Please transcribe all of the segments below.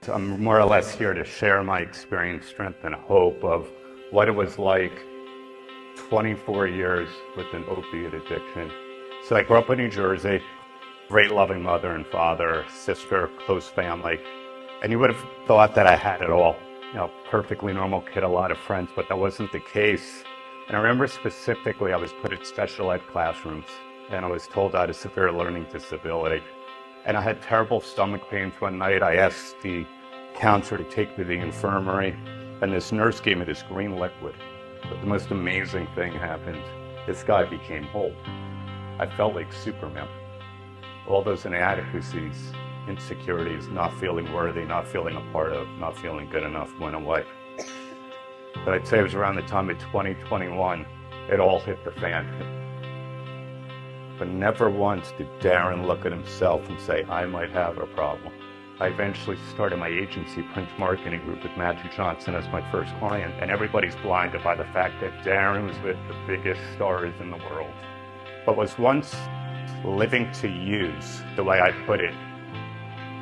I'm more or less here to share my experience, strength, and hope of what it was like 24 years with an opiate addiction. So I grew up in New Jersey, great loving mother and father, sister, close family. And you would have thought that I had it all. Perfectly normal kid, a lot of friends, but that wasn't the case. And I remember specifically I was put in special ed classrooms and I was told I had a severe learning disability. And I had terrible stomach pains one night. I asked the counselor to take me to the infirmary, and this nurse gave me this green liquid. But the most amazing thing happened. This guy became whole. I felt like Superman. All those inadequacies, insecurities, not feeling worthy, not feeling a part of, not feeling good enough went away. But I'd say it was around the time of 2021, it all hit the fan. But never once did Darren look at himself and say, I might have a problem. I eventually started my agency, Prince Marketing Group, with Matthew Johnson as my first client, and everybody's blinded by the fact that Darren was with the biggest stars in the world. But was once living to use, the way I put it,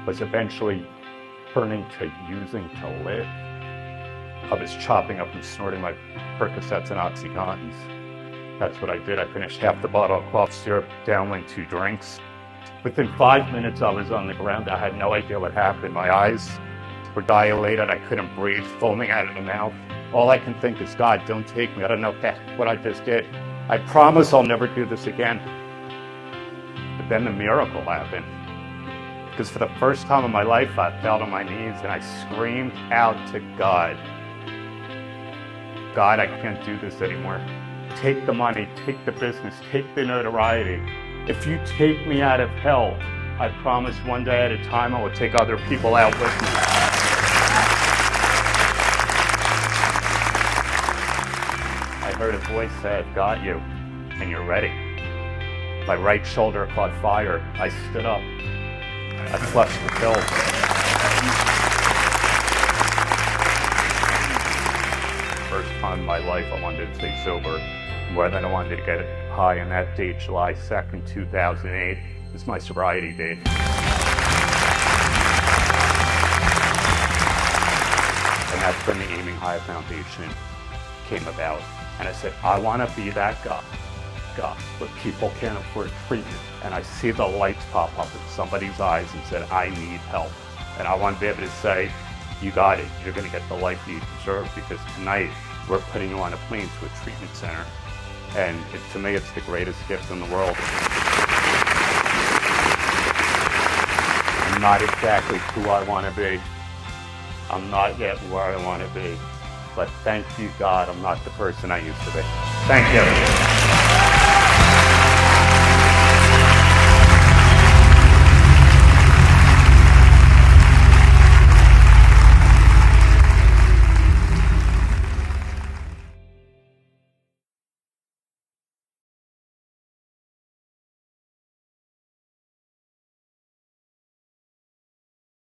was eventually turning to using to live. I was chopping up and snorting my Percocets and Oxycontins. That's what I did. I finished half the bottle of cough syrup, downed 2 drinks. Within 5 minutes, I was on the ground. I had no idea what happened. My eyes were dilated. I couldn't breathe, foaming out of the mouth. All I can think is, God, don't take me. I don't know what I just did. I promise I'll never do this again. But then the miracle happened. Because for the first time in my life, I fell on my knees and I screamed out to God, God, I can't do this anymore. Take the money, take the business, take the notoriety. If you take me out of hell, I promise one day at a time I will take other people out with me. I heard a voice say, I've got you, and you're ready. My right shoulder caught fire. I stood up. I flushed the pills. First time in my life I wanted to stay sober more than I wanted to get high, and that date, July 2nd, 2008, is my sobriety date. And that's when the Aiming High Foundation came about. And I said, I want to be that guy, but people can't afford treatment. And I see the lights pop up in somebody's eyes and said, I need help. And I want to be able to say, you got it. You're going to get the life you deserve, because tonight we're putting you on a plane to a treatment center. And to me, it's the greatest gift in the world. I'm not exactly who I want to be. I'm not yet where I want to be. But thank you, God, I'm not the person I used to be. Thank you.